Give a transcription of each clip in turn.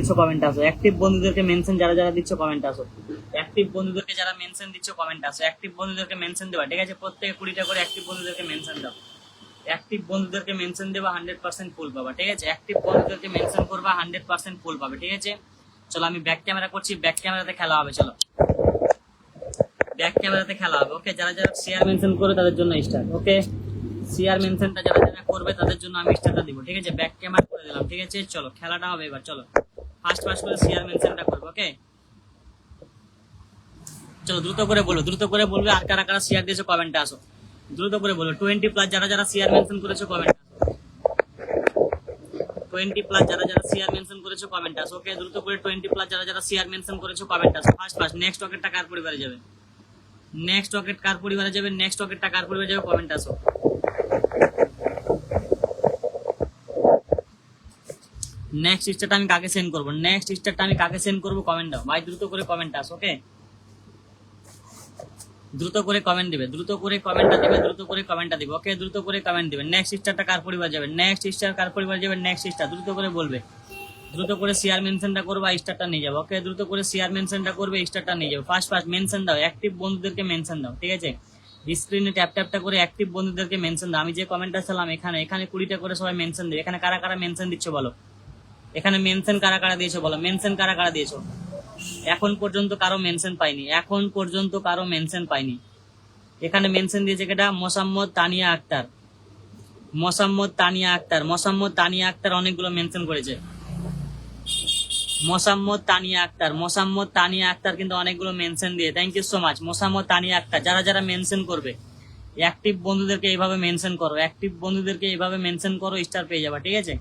দিচ্ছ কমেন্ট আসো, অ্যাক্টিভ বন্ধুদেরকে মেনশন যারা যারা দিচ্ছ কমেন্ট আসো, অ্যাক্টিভ বন্ধুদেরকে যারা মেনশন দিচ্ছ কমেন্ট আসো, অ্যাক্টিভ বন্ধুদেরকে মেনশন দেবা, ঠিক আছে? প্রত্যেকে 20টা করে অ্যাক্টিভ বন্ধুদেরকে মেনশন দাও, অ্যাক্টিভ বন্ধুদেরকে মেনশন দেবা, 100% ফুল পাবা, ঠিক আছে? অ্যাক্টিভ বন্ধুদেরকে মেনশন করবা, 100% ফুল পাবে, ঠিক আছে? চলো আমি ব্যাক ক্যামেরা করছি, ব্যাক ক্যামেরাতে খেলা হবে, চলো ব্যাক ক্যামেরাতে খেলা হবে। ওকে, যারা যারা শেয়ার মেনশন করে তাদের জন্য স্টার। ওকে, শেয়ার মেনশনটা যারা যারা করবে তাদের জন্য আমি স্টারটা দিব, ঠিক আছে? ব্যাক ক্যামেরা করে দিলাম, ঠিক আছে? চলো খেলাটা হবে এবার, চলো ফার্স্ট ফার্স্ট করে শেয়ার মেনশনটা করবো। ওকে, চলো দ্রুত করে বলো, দ্রুত করে বলবে আর কারা কারা শেয়ার দিয়েছো কমেন্টে আসো, দ্রুত করে বলো। 20+ যারা যারা শেয়ার মেনশন করেছো কমেন্ট আসো, 20+ যারা যারা শেয়ার মেনশন করেছো কমেন্ট আসো। ওকে, দ্রুত করে 20+ যারা যারা শেয়ার মেনশন করেছো কমেন্ট আসো। ফার্স্ট ফার্স্ট নেক্সট রকেটটা কার পরিবারে যাবে, নেক্সট রকেট কার পরিবারে যাবে, নেক্সট রকেটটা কার পরিবারে যাবে কমেন্ট আসো। নেক্সট স্টারটা আমি কাকে সেন্ড করবো, নেক্সট স্টারটা আমি কাকে সেন্ড করবো কমেন্ট দাও ভাই, দ্রুত করে কমেন্ট আসো। ওকে, দ্রুত করে কমেন্ট দিবে, দ্রুত করে কমেন্টটা দিবে, দ্রুত করে কমেন্টটা দিবে। ওকে, দ্রুত করে কমেন্ট দিবে। নেক্সট স্টারটা কার পরিবার যাবে, নেক্সট স্টার কার পরিবার যাবে, নেক্সট স্টার দ্রুত করে বলবে, দ্রুত করে শেয়ার মেনশনটা করবে, স্টারটা নিয়ে যাবে। ওকে, দ্রুত করে শেয়ার মেনশনটা করবে, স্টারটা নিয়ে যাবে। ফার্স্ট ফার্স্ট মেনশন দাও, অ্যাক্টিভ বন্ধুদেরকে মেনশন দাও, ঠিক আছে? স্ক্রিনে ট্যাপ ট্যাপটা করে অ্যাক্টিভ বন্ধুদেরকে মেনশন দাও। আমি যে কমেন্টটা ছিলাম এখানে, এখানে 20টা করে সবাই মেনশন দিবে। এখানে কারা কারা মেনশন দিচ্ছ বলো, এখানে মেনশন কারা কারা দিয়েছো বলো, মেনশন কারা কারা দিয়েছো? এখন পর্যন্ত কারো মেনশন পাইনি, এখন পর্যন্ত কারো মেনশন পাইনি। এখানে মেনশন দিয়েছে কেটা, মোসাম্মদ তানিয়া আক্তার, মোসাম্মদ তানিয়া আক্তার, মোসাম্মদ তানিয়া আক্তার অনেকগুলো মেনশন করেছে। মোসাম্মদ তানিয়া আক্তার, মোসাম্মদ তানিয়া আক্তার কিন্তু অনেকগুলো মেনশন দিয়ে, thank you so much Mosammad Tania Akter. যারা যারা মেনশন করবে অ্যাক্টিভ বন্ধুদেরকে এইভাবে মেনশন করো, অ্যাক্টিভ বন্ধুদেরকে এইভাবে মেনশন করো, স্টার পেয়ে যাবা, ঠিক আছে?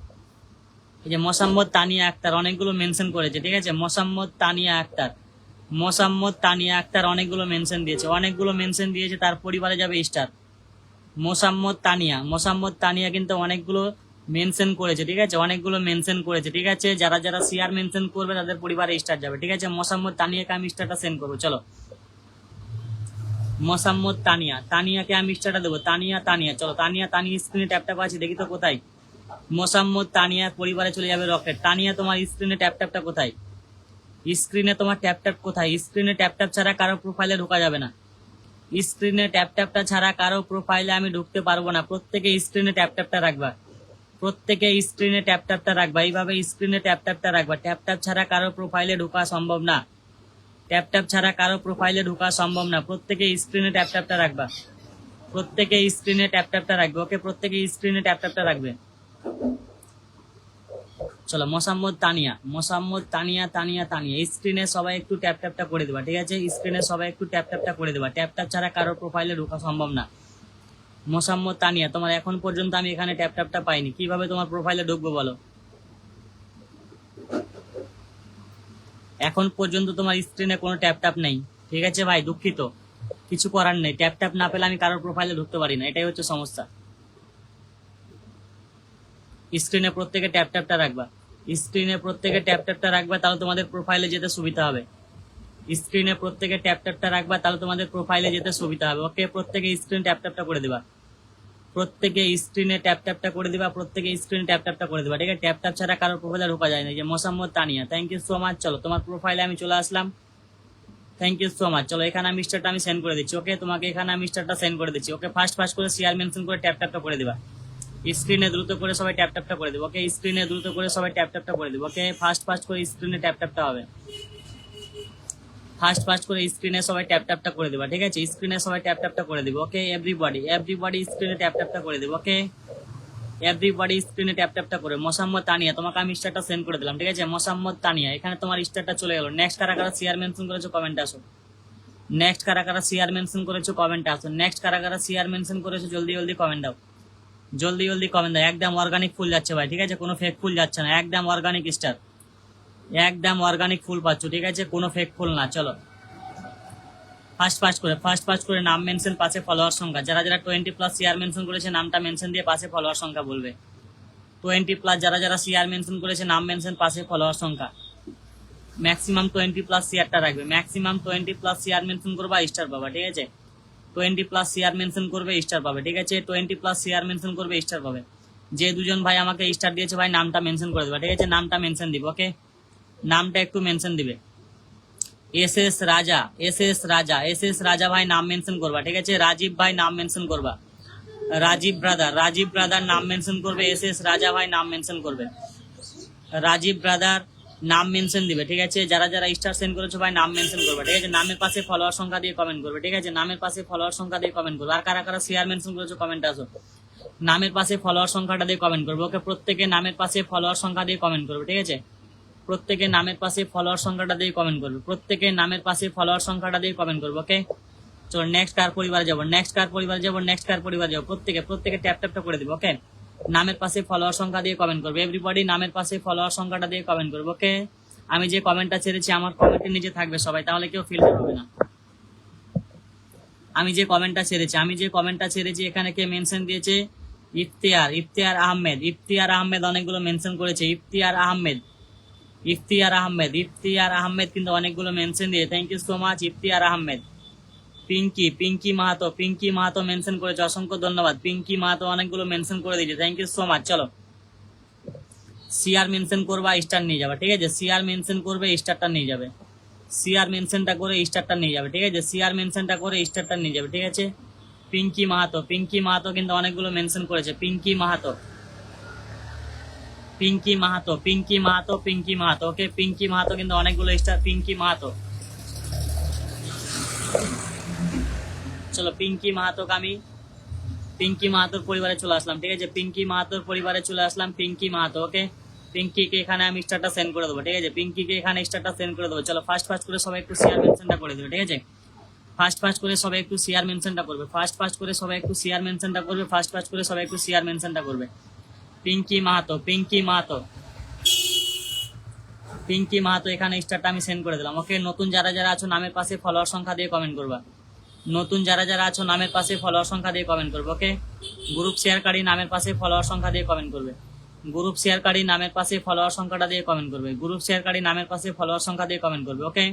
এই যে মোসাম্মদ তানিয়া আক্তার অনেকগুলো মেনশন করেছে, ঠিক আছে? মোসাম্মদ তানিয়া আক্তার, মোসাম্মদ তানিয়া আক্তার অনেকগুলো মেনশন দিয়েছে, অনেকগুলো মেনশন দিয়েছে, তার পরিবারে যাবে স্টার। মোসাম্মদ তানিয়া, মোসাম্মদ তানিয়া কিন্তু অনেকগুলো মেনশন করেছে, ঠিক আছে? অনেকগুলো মেনশন করেছে, ঠিক আছে? যারা যারা শেয়ার মেনশন করবে তাদের পরিবারে স্টার যাবে, ঠিক আছে? মোসাম্মদ তানিয়াকে আমি স্টারটা সেন্ড করবো, চলো মোসাম্মদ তানিয়া, তানিয়াকে আমি স্টারটা দেবো। তানিয়া তানিয়া, চলো তানিয়া তানিয়া স্ক্রিনে ট্যাপ ট্যাপ আছে, দেখি তো কোথায় মোসাম্মদ তানিয়া পরিবারে চলে যাবে রকেট। তানিয়া তোমার স্ক্রিনে ট্যাপ ট্যাপটা কোথায়, স্ক্রিনে তোমার ট্যাপ ট্যাপ কোথায়? স্ক্রিনে ট্যাপ ট্যাপ ছাড়া কারো প্রোফাইলে ঢোকা যাবে না, স্ক্রিনে ট্যাপ ট্যাপটা ছাড়া কারো প্রোফাইলে আমি ঢুকতে পারবো না। প্রত্যেকে স্ক্রিনে ট্যাপ ট্যাপটা রাখবা, প্রত্যেকে স্ক্রিনে ট্যাপ ট্যাপটা রাখবা, এইভাবে স্ক্রিনে ট্যাপ ট্যাপটা রাখবা। ট্যাপ ট্যাপ ছাড়া কারো প্রোফাইলে ঢোকা সম্ভব না, ট্যাপ ট্যাপ ছাড়া কারো প্রোফাইলে ঢোকা সম্ভব না। প্রত্যেকে স্ক্রিনে ট্যাপ ট্যাপটা রাখবা, প্রত্যেকে স্ক্রিনে ট্যাপ ট্যাপটা রাখবে। ওকে, প্রত্যেকে স্ক্রিনে ট্যাপ ট্যাপটা রাখবে। চলো মোসাম্মদ তানিয়া, মোসাম্মদ তানিয়া, তানিয়া তানিয়া স্ক্রিনে সবাই একটু ট্যাপ ট্যাপটা করে দেবা, ঠিক আছে? স্ক্রিনে সবাই একটু ট্যাপ ট্যাপটা করে দেবা, ট্যাপ ট্যাপ ছাড়া কারো প্রোফাইলে ঢোকা সম্ভব না। মোসাম্মদ তানিয়া, তোমার এখন পর্যন্ত আমি এখানে ট্যাপ ট্যাপটা পাইনি, কিভাবে তোমার প্রোফাইলে ঢুকবো বলো? এখন পর্যন্ত তোমার স্ক্রিনে কোনো ট্যাপ ট্যাপ নেই, ঠিক আছে ভাই? দুঃখিত, কিছু করার নেই, ট্যাপ ট্যাপ না পেলে আমি কারোর প্রোফাইলে ঢুকতে পারি না, এটাই হচ্ছে সমস্যা। স্ক্রিনে প্রত্যেকে ট্যাপ ট্যাপটা রাখবা, স্ক্রিনে প্রত্যেকে ট্যাপ ট্যাপটা রাখবা, তাহলে তোমাদের প্রোফাইলে যেতে সুবিধা হবে। স্ক্রিনে প্রত্যেকে ট্যাপ ট্যাপটা রাখবা, তাহলে তোমাদের প্রোফাইলে যেতে সুবিধা হবে। ওকে, প্রত্যেকে স্ক্রিন ট্যাপ ট্যাপটা করে দিবা, প্রত্যেকে স্ক্রিনে ট্যাপ ট্যাপটা করে দিবা, প্রত্যেকে স্ক্রিনে ট্যাপ ট্যাপটা করে দিবা, ঠিক আছে? ট্যাপ ট্যাপ ছাড়া কারোর প্রোফাইলে ঢোকা যায় না। যে Mosammad Tania, thank you so much. চলো তোমার প্রোফাইলে আমি চলে আসলাম, থ্যাংক ইউ সো মাচ। চলো এখানে আমি স্টারটা আমি সেন্ড করে দিচ্ছি। ওকে, তোমাকে এখানে আমি স্টারটা সেন্ড করে দিচ্ছি। ওকে, ফার্স্ট ফার্স্ট করে শেয়ার মেনশন করে ট্যাপ ট্যাপটা করে দিবা, স্ক্রিনে দ্রুত করে সবাই ট্যাপ ট্যাপটা করে দেবো। ওকে, স্ক্রিনে দ্রুত করে সবাই ট্যাপ ট্যাপটা করে দেবো। ওকে, ফার্স্ট ফার্স্ট করে স্ক্রিনে ট্যাপ ট্যাপটা হবে, ফার্স্ট ফার্স্ট করে স্ক্রিনে সবাই ট্যাপ ট্যাপটা করে দেবা, ঠিক আছে? স্ক্রিনে সবাই ট্যাপ ট্যাপটা করে দেবো। ওকে, এভরিবডি এভরিবডি স্ক্রিনে ট্যাপ ট্যাপটা করে দেবো। ওকে, এভরিবডি স্ক্রিনে ট্যাপ ট্যাপটা করে। মোসাম্মদ তানিয়া, তোমাকে আমি স্টারটা সেন্ড করে দিলাম, ঠিক আছে? মোসাম্মদ তানিয়া, এখানে তোমার স্টারটা চলে গেল। নেক্সট কারা কারা শেয়ার মেনশন করেছো কমেন্ট আসো, নেক্সট কারা কারা শেয়ার মেনশন করেছো কমেন্ট আসো, নেক্সট কারা কারা শেয়ার মেনশন করেছো জলদি জলদি কমেন্ট দাও, জলদি জলদি কমেন্ট দাও। একদম অর্গানিক ফুল যাচ্ছে ভাই, ঠিক আছে? কোনো ফেক ফুল যাচ্ছে না, একদম অর্গানিক স্টার, একদম অর্গানিক ফুল পাচ্ছ, ঠিক আছে? কোনো ফেক ফুল না। চলো ফার্স্ট ফার্স্ট করে নাম মেনশন, পাশে ফলোয়ার সংখ্যা। যারা যারা 20+ শেয়ার মেনশন করেছে নামটা মেনশন দিয়ে পাশে ফলোয়ার সংখ্যা বলবে। 20+ যারা যারা শেয়ার মেনশন করেছে নাম মেনশন, পাশে ফলোয়ার সংখ্যা। ম্যাক্সিমাম 20+ শেয়ারটা রাখবে, ম্যাক্সিমাম 20+ শেয়ার মেনশন করবা, স্টার পাবা, ঠিক আছে? 20+ শেয়ার মেনশন করবে, স্টার পাবে, ঠিক আছে? 20+ শেয়ার মেনশন করবে, স্টার পাবে। যে দুজন ভাই আমাকে স্টার দিয়েছে ভাই নামটা মেনশন করে দেবা, ঠিক আছে? নামটা মেনশন দিব। ওকে, নামটা একটু মেনশন দিবে। এস এস রাজা, এস এস রাজা, এস এস রাজা ভাই নাম মেনশন করবা, ঠিক আছে। রাজীব ভাই নাম মেনশন করবা, রাজীব ব্রাদার, রাজীব ব্রাদার নাম মেনশন করবে, এস এস রাজা ভাই নাম মেনশন করবে, রাজীব ব্রাদার নাম মেনশন দিবে, ঠিক আছে। যারা যারা স্টার সেন্ড করেছো ভাই নাম মেনশন করবে, ঠিক আছে। নামের পাশে ফলোয়ার সংখ্যা দিয়ে কমেন্ট করবে, ঠিক আছে। নামের পাশে ফলোয়ার সংখ্যা দিয়ে কমেন্ট করবে। আর কারা কারা শেয়ার মেনশন করেছো কমেন্ট আসো, নামের পাশে ফলোয়ার সংখ্যাটা দিয়ে কমেন্ট করবে, ওকে। প্রত্যেকে নামের পাশে ফলোয়ার সংখ্যা দিয়ে কমেন্ট করবে, ঠিক আছে। প্রত্যেকে নামের পাশে ফলোয়ার সংখ্যাটা দিয়ে কমেন্ট করবে, প্রত্যেকে নামের পাশে ফলোয়ার সংখ্যাটা দিয়ে কমেন্ট করবে, ওকে। চলো নেক্সট কার পরিবার যাবো, নেক্সট কার পরিবার যাবো, নেক্সট কার পরিবার যাবো, প্রত্যেকে প্রত্যেকে ট্যাপ ট্যাপটা করে দিবে, ওকে। নামের পাশে ফলোয়ার সংখ্যা দিয়ে কমেন্ট করবে, এভরিবডি নামের পাশে ফলোয়ার সংখ্যাটা দিয়ে কমেন্ট করবে, ওকে। আমি যে কমেন্টটা ছেড়েছি আমার কমেন্টের নিচে থাকবে সবাই, তাহলে কেউ ফিল্টার হবে না। আমি যে কমেন্টটা ছেড়েছি এখানে কে মেনশন দিয়েছে? ইফতিয়ার, ইফতিয়ার আহমেদ, ইফতিয়ার আহমেদ অনেকগুলো মেনশন করেছে, ইফতিয়ার আহমেদ, ইফতিয়ার আহমেদ, ইফতিয়ার আহমেদ কিন্তু অনেকগুলো মেনশন দিয়ে, thank you so much Iftiar Ahmed. Pinky, Pinky Mahato, Pinky Mahato mention করেছে, অসংখ্য ধন্যবাদ। পিঙ্কি মাহাতো অনেকগুলো মেনশন করে দিয়েছে, থ্যাংক ইউ সো মাচ। চলো সিআর মেনশন করবা, স্টার নিয়ে যাবে, ঠিক আছে। সিআর মেনশন করবে, স্টারটা নিয়ে যাবে, সিআর মেনশনটা করে স্টারটা নিয়ে যাবে, ঠিক আছে। সিআর মেনশনটা করে স্টারটা নিয়ে যাবে, ঠিক আছে। পিঙ্কি মাহাতো, পিঙ্কি মাহাতো কিন্তু অনেকগুলো মেনশন করেছে, পিঙ্কি মাহাতো, পিঙ্কি মাহাতো, পিঙ্কি মাহাতো, পিঙ্কি মাহাতো, ওকে। পিঙ্কি মাহাতো কিন্তু অনেকগুলো স্টার, পিঙ্কি মাহাতো। চলো পিঙ্কি মাহাতোকে আমি পিঙ্কি মাহাতোর পরিবারে চলে আসলাম, ঠিক আছে। পিঙ্কি মাহাতোর পরিবারে চলে আসলাম, পিঙ্কি মাহাতো, ওকে। পিঙ্কিকে এখানে আমি স্টারটা সেন্ড করে দেবো, ঠিক আছে। পিঙ্কিকে এখানে স্টারটা সেন্ড করে দেবো। চলো ফার্স্ট ফার্স্ট করে সবাই একটু শেয়ার মেনশনটা করে দেবে, ঠিক আছে। ফার্স্ট ফার্স্ট করে সবাই একটু শেয়ার মেনশনটা করবে, ফার্স্ট ফার্স্ট করে সবাই একটু শেয়ার মেনশনটা করবে, ফার্স্ট ফার্স্ট করে সবাই একটু শেয়ার মেনশনটা করবে। পিঙ্কি মাহাতো, পিঙ্কি মাহাতো, পিঙ্কি মাহাতো এখানে স্টারটা আমি সেন্ড করে দিলাম, ওকে। নতুন যারা যারা আছো নামের পাশে ফলোয়ার সংখ্যা দিয়ে কমেন্ট করবা, নতুন যারা যারা আছো নামের পাশে ফলোয়ার সংখ্যা দিয়ে কমেন্ট করবে, ওকে। গ্রুপ শেয়ারকারী নামের পাশে ফলোয়ার সংখ্যা দিয়ে কমেন্ট করবে, গ্রুপ শেয়ারকারী নামের পাশে ফলোয়ার সংখ্যাটা দিয়ে কমেন্ট করবে, গ্রুপ শেয়ারকারী নামের পাশে ফলোয়ার সংখ্যা দিয়ে কমেন্ট করবে, ওকে।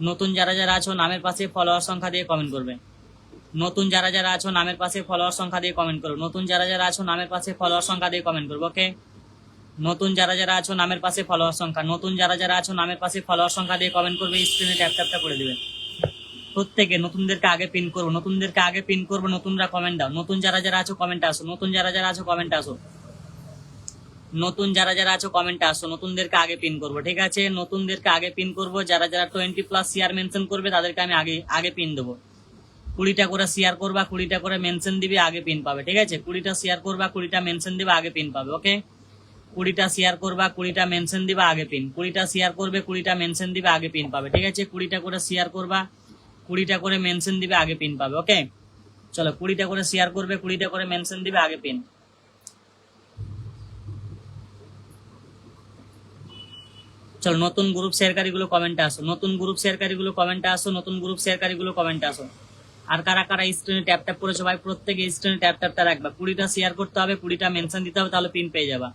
নতুন যারা যারা আছো নামের পাশে ফলোয়ার সংখ্যা দিয়ে কমেন্ট করবে, নতুন যারা যারা আছো নামের পাশে ফলোয়ার সংখ্যা দিয়ে কমেন্ট করবে, নতুন যারা যারা আছো নামের পাশে ফলোয়ার সংখ্যা দিয়ে কমেন্ট করবে, ওকে। নতুন যারা যারা আছো নামের পাশে ফলোয়ার সংখ্যা, নতুন যারা যারা আছো নামের পাশে ফলোয়ার সংখ্যা দিয়ে কমেন্ট করবে, স্ক্রিনে ট্যাপ ট্যাপটা করে দিবে। প্রত্যেকে নতুনদেরকে আগে পিন করবো, নতুনদেরকে আগে পিন করবো, নতুনরা কমেন্ট দাও, নতুন যারা যারা আছো কমেন্ট আসো, নতুন যারা যারা আছো কমেন্ট আসো, নতুন যারা যারা আছো কমেন্টে আসো, নতুনদেরকে আগে পিন করবো, ঠিক আছে। নতুনদেরকে আগে পিন করবো, যারা যারা 20+ শেয়ার মেনশন করবে তাদেরকে আমি আগে আগে পিন দেবো। 20টা করে শেয়ার করবা, 20টা করে মেনশন দিবে, আগে পিন পাবে, ঠিক আছে। 20টা শেয়ার করবা, 20টা মেনশন দিবে, আগে পিন পাবে, ওকে। 20টা শেয়ার করবা, 20টা মেনশন দিবা, আগে পিন। 20টা শেয়ার করবে, 20টা মেনশন দিবে, আগে পিন পাবে, ঠিক আছে। 20টা করে শেয়ার করবা, 20টা করে মেনশন দিবে, আগে পিন পাবে, ওকে। চলো 20টা করে শেয়ার করবে, 20টা করে মেনশন দিবে, আগে পিন। চলো নতুন গ্রুপ শেয়ারকারী গুলো কমেন্টে আসো, নতুন গ্রুপ শেয়ারকারী গুলো কমেন্টে আসো, নতুন গ্রুপ শেয়ারকারী গুলো কমেন্টে আসো। আর কারা কারা স্ক্রিনে ট্যাপ ট্যাপ করেছো ভাই, প্রত্যেকে স্ক্রিনে ট্যাপ ট্যাপটা রাখবা। 20টা শেয়ার করতে হবে, 20টা মেনশন দিতে হবে, তাহলে পিন পেয়ে যাবা।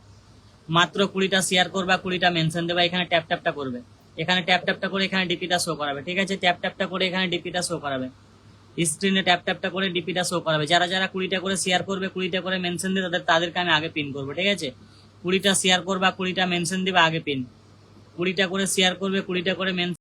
মাত্র 20টা শেয়ার করবা, 20টা মেনশন দেবা, এখানে ট্যাপ ট্যাপটা করবে, এখানে ট্যাপ ট্যাপটা করে এখানে ডিপিটা শো করাবে, ঠিক আছে। ট্যাপ ট্যাপটা করে এখানে ডিপিটা শো করাবে, স্ক্রিনে ট্যাপ ট্যাপটা করে ডিপিটা শো করাবে। যারা যারা 20টা করে শেয়ার করবে, 20টা করে মেনশন দিয়ে তাদেরকে আমি আগে পিন করবো, ঠিক আছে। 20টা শেয়ার করবা, 20টা মেনশন দিবা, আগে পিন। 20টা করে শেয়ার করবে, 20টা করে মেনশন